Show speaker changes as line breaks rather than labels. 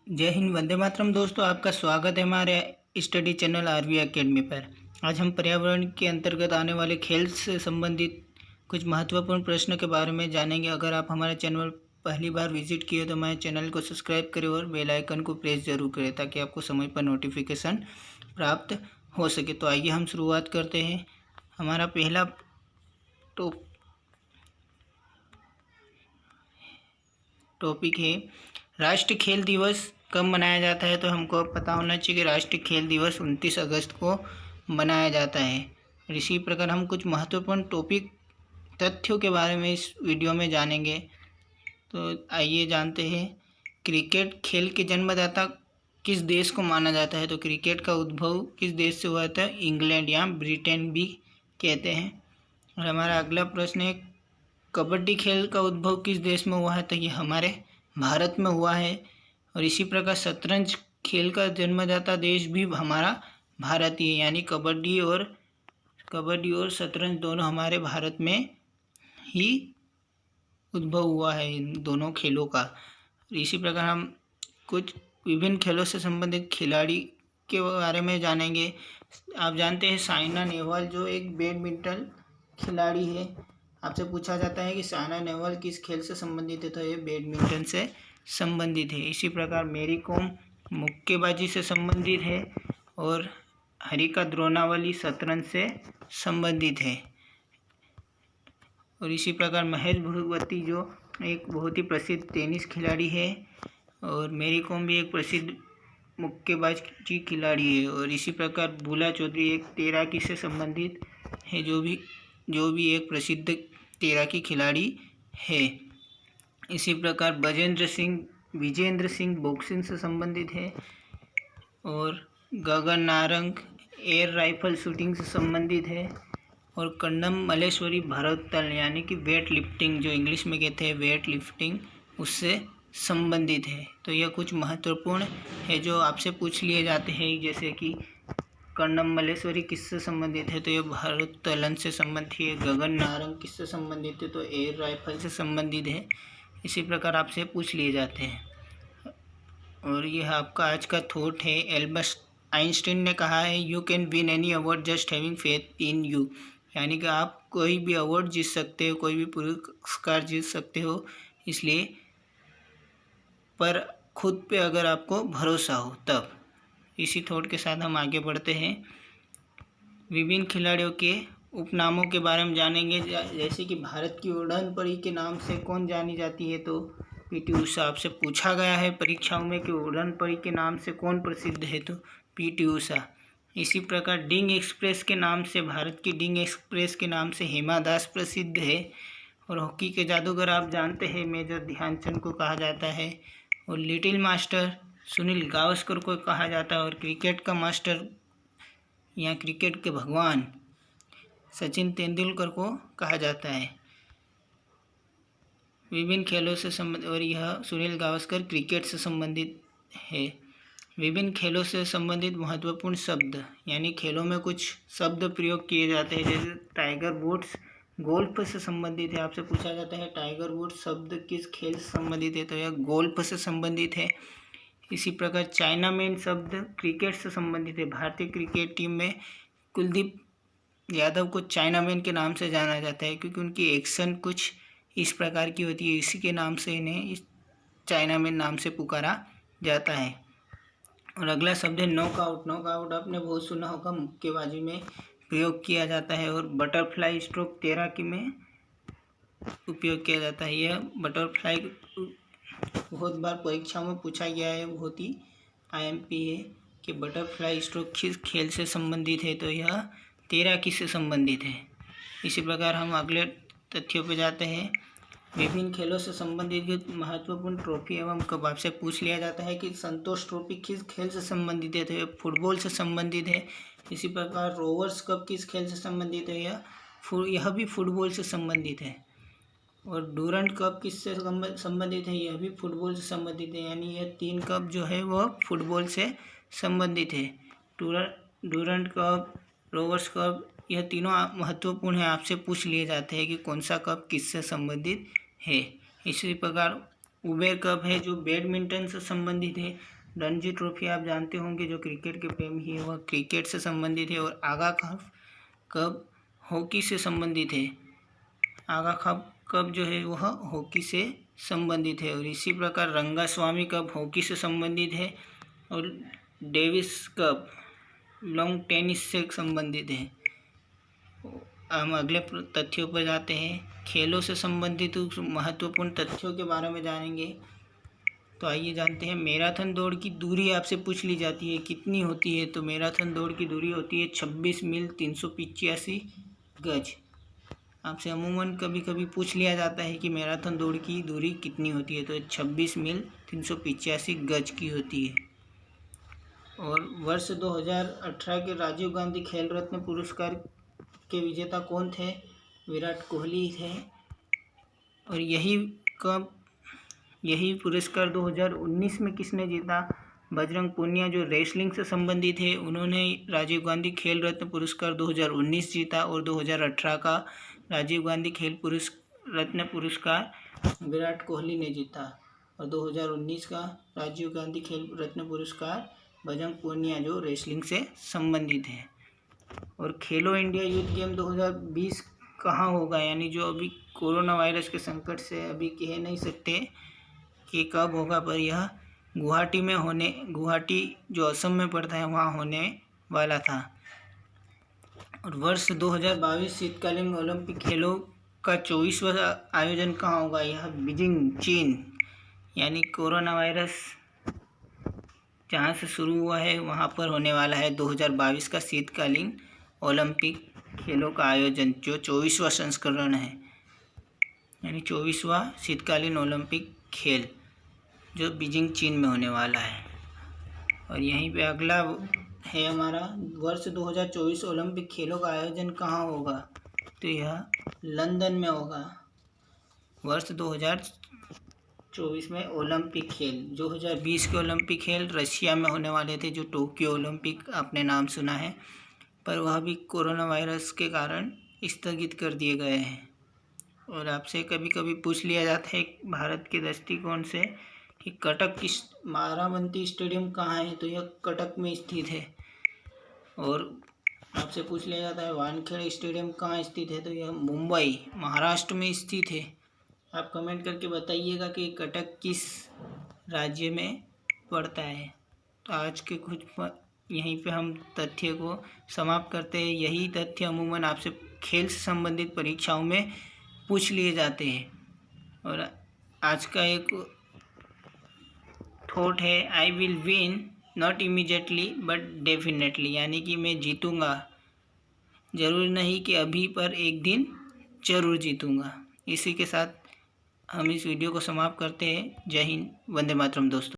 जय हिंद, वंदे मातरम। दोस्तों, आपका स्वागत है हमारे स्टडी चैनल आरवी एकेडमी पर। आज हम पर्यावरण के अंतर्गत आने वाले खेल से संबंधित कुछ महत्वपूर्ण प्रश्नों के बारे में जानेंगे। अगर आप हमारे चैनल पहली बार विजिट किए तो हमारे चैनल को सब्सक्राइब करें और बेल आइकन को प्रेस जरूर करें ताकि आपको समय पर नोटिफिकेशन प्राप्त हो सके। तो आइए हम शुरुआत करते हैं। हमारा पहला टॉपिक है राष्ट्रीय खेल दिवस कब मनाया जाता है। तो हमको पता होना चाहिए कि राष्ट्रीय खेल दिवस 29 अगस्त को मनाया जाता है। और इसी प्रकार हम कुछ महत्वपूर्ण टॉपिक तथ्यों के बारे में इस वीडियो में जानेंगे। तो आइए जानते हैं, क्रिकेट खेल के जन्मदाता किस देश को माना जाता है। तो क्रिकेट का उद्भव किस देश से हुआ था? इंग्लैंड या ब्रिटेन भी कहते हैं। और हमारा अगला प्रश्न है, कबड्डी खेल का उद्भव किस देश में हुआ है। तो ये हमारे भारत में हुआ है। और इसी प्रकार शतरंज खेल का जन्मदाता देश भी हमारा भारत ही है, यानी कबड्डी और शतरंज दोनों हमारे भारत में ही उद्भव हुआ है, इन दोनों खेलों का। इसी प्रकार हम कुछ विभिन्न खेलों से संबंधित खिलाड़ी के बारे में जानेंगे। आप जानते हैं साइना नेहवाल जो एक बैडमिंटन खिलाड़ी है। आपसे पूछा जाता है कि साइना नेहवाल किस खेल से संबंधित है। तो ये बैडमिंटन से संबंधित है। इसी प्रकार मैरी कॉम मुक्केबाजी से संबंधित है और हरिका द्रोणावली शतरंज से संबंधित है। और इसी प्रकार महेश भूपति जो एक बहुत ही प्रसिद्ध टेनिस खिलाड़ी है और मैरी कॉम भी एक प्रसिद्ध मुक्केबाजी खिलाड़ी है। और इसी प्रकार बुला चौधरी एक तैराकी से संबंधित है, जो भी एक प्रसिद्ध तैराकी खिलाड़ी है। इसी प्रकार विजेंद्र सिंह बॉक्सिंग से संबंधित है और Gagan Narang air rifle shooting से संबंधित है। और कन्नम मल्लेश्वरी भारोत्तोलन यानी कि वेट लिफ्टिंग, जो इंग्लिश में कहते हैं वेट लिफ्टिंग, उससे संबंधित है। तो यह कुछ महत्वपूर्ण है जो आपसे पूछ लिए जाते हैं, जैसे कि कन्नम मल्लेश्वरी किससे संबंधित है। तो यह भारोत्तोलन से संबंधित है। गगन नारंग किससे संबंधित है। तो एयर राइफल से संबंधित है। इसी प्रकार आपसे पूछ लिए जाते हैं। और यह आपका आज का थॉट है। एल्बर्ट आइंस्टीन ने कहा है, you can win any award just having faith in you, यानी कि आप कोई भी अवार्ड जीत सकते हो, कोई भी पुरस्कार जीत सकते हो, इसलिए पर खुद पे अगर आपको भरोसा हो तब। इसी थॉट के साथ हम आगे बढ़ते हैं। विभिन्न खिलाड़ियों के उपनामों के बारे में जानेंगे, जैसे कि भारत की उड़न परी के नाम से कौन जानी जाती है। तो पीटी उषा। आपसे पूछा गया है परीक्षाओं में कि उड़न परी के नाम से कौन प्रसिद्ध है। तो पीटी उषा। इसी प्रकार डिंग एक्सप्रेस के नाम से, भारत की डिंग एक्सप्रेस के नाम से हिमा दास प्रसिद्ध है। और हॉकी के जादूगर आप जानते हैं मेजर ध्यानचंद को कहा जाता है। और लिटिल मास्टर सुनील गावस्कर को कहा जाता है। और क्रिकेट का मास्टर या क्रिकेट के भगवान सचिन तेंदुलकर को कहा जाता है। विभिन्न खेलों से संबंधित, और यह सुनील गावस्कर क्रिकेट से संबंधित है। विभिन्न खेलों से संबंधित महत्वपूर्ण शब्द, यानी खेलों में कुछ शब्द प्रयोग किए जाते हैं, जैसे टाइगर वुड्स गोल्फ से संबंधित है। आपसे पूछा जाता है टाइगर वुड्स शब्द किस खेल से संबंधित है। तो यह गोल्फ से संबंधित है। इसी प्रकार चाइनामैन शब्द क्रिकेट से संबंधित है। भारतीय क्रिकेट टीम में कुलदीप यादव को चाइनामैन के नाम से जाना जाता है, क्योंकि उनकी एक्शन कुछ इस प्रकार की होती है। इसी के नाम से इन्हें इस चाइनामैन नाम से पुकारा जाता है। और अगला शब्द है नॉकआउट। नॉकआउट आपने बहुत सुना होगा, मुक्केबाजी में प्रयोग किया जाता है। और बटरफ्लाई स्ट्रोक तैराकी में उपयोग किया जाता है। यह बटरफ्लाई बहुत बार परीक्षा में पूछा गया है, बहुत ही आईएमपी है कि बटरफ्लाई स्ट्रोक किस खेल से संबंधित है। तो यह तैराकी से संबंधित है। इसी प्रकार हम अगले तथ्यों पर जाते हैं। विभिन्न खेलों से संबंधित महत्वपूर्ण ट्रॉफी एवं कप। आपसे पूछ लिया जाता है कि संतोष ट्रॉफी किस खेल से संबंधित है। तो यह फुटबॉल से संबंधित है। इसी प्रकार रोवर्स कप किस खेल से संबंधित है। यह भी फुटबॉल से संबंधित है। और डूरंट कप किससे संबंधित है। यह भी फुटबॉल से संबंधित है, यानी यह 3 कप जो है वह फुटबॉल से संबंधित है। डूरंट कप, रोवर्स कप, यह तीनों महत्वपूर्ण है। आपसे पूछ लिए जाते हैं कि कौन सा कप किससे संबंधित है। इसी प्रकार उबेर कप है जो बैडमिंटन से संबंधित है। रणजी ट्रॉफी आप जानते होंगे, जो क्रिकेट के प्रेमी है वह क्रिकेट से संबंधित है। और आगा कप हॉकी से संबंधित है। आगा कप जो है वह हॉकी से संबंधित है। और इसी प्रकार रंगास्वामी कप हॉकी से संबंधित है। और डेविस कप लॉन टेनिस से संबंधित है। हम अगले तथ्यों पर जाते हैं। खेलों से संबंधित महत्वपूर्ण तथ्यों के बारे में जानेंगे। तो आइए जानते हैं। मैराथन दौड़ की दूरी आपसे पूछ ली जाती है, कितनी होती है? तो मैराथन दौड़ की दूरी होती है 26 मील 385 गज। आपसे अमूमन कभी कभी पूछ लिया जाता है कि मैराथन दौड़ की दूरी कितनी होती है, तो 26 मील 385 गज की होती है। और वर्ष 2018 के राजीव गांधी खेल रत्न पुरस्कार के विजेता कौन थे? विराट कोहली थे। और यही पुरस्कार 2019 में किसने जीता? बजरंग पूनिया, जो रेसलिंग से संबंधित है, उन्होंने राजीव गांधी खेल रत्न पुरस्कार 2019 जीता। और 2018 का राजीव गांधी खेल रत्न पुरस्कार विराट कोहली ने जीता। और 2019 का राजीव गांधी खेल रत्न पुरस्कार बजरंग पूनिया, जो रेसलिंग से संबंधित है। और खेलो इंडिया यूथ गेम 2020 कहाँ होगा? यानी जो अभी कोरोना वायरस के संकट से अभी कह नहीं सकते कि कब होगा, पर यह गुवाहाटी जो असम में पड़ता है वहाँ होने वाला था। और वर्ष 2022 शीतकालीन ओलंपिक खेलों का 24वां आयोजन कहाँ होगा? यह बीजिंग, चीन। यानी कोरोना वायरस जहाँ से शुरू हुआ है वहाँ पर होने वाला है 2022 का शीतकालीन ओलंपिक खेलों का आयोजन, जो 24वां संस्करण है। यानी 24वां शीतकालीन ओलंपिक खेल जो बीजिंग, चीन में होने वाला है। और यहीं पे अगला है हमारा, वर्ष 2024 ओलंपिक खेलों का आयोजन कहाँ होगा? तो यह लंदन में होगा। वर्ष 2024 में ओलंपिक खेल, 2020 के ओलंपिक खेल रशिया में होने वाले थे, जो टोक्यो ओलंपिक आपने नाम सुना है, पर वह भी कोरोना वायरस के कारण स्थगित कर दिए गए हैं। और आपसे कभी कभी पूछ लिया जाता है भारत के दृष्टिकोण से कि कटक की बाराबंकी स्टेडियम कहाँ है? तो यह कटक में स्थित है। और आपसे पूछ लिया जाता है वानखेड़े स्टेडियम कहाँ स्थित है? तो यह मुंबई, महाराष्ट्र में स्थित है। आप कमेंट करके बताइएगा कि कटक किस राज्य में पड़ता है। तो आज के कुछ यहीं पे हम तथ्य को समाप्त करते हैं। यही तथ्य अमूमन आपसे खेल से संबंधित परीक्षाओं में पूछ लिए जाते हैं। और आज का एक थॉट है, I will win not immediately but definitely. यानी कि मैं जीतूँगा, ज़रूरी नहीं कि अभी, पर एक दिन ज़रूर जीतूँगा। इसी के साथ हम इस वीडियो को समाप्त करते हैं। जय हिंद, वंदे मातरम दोस्तों।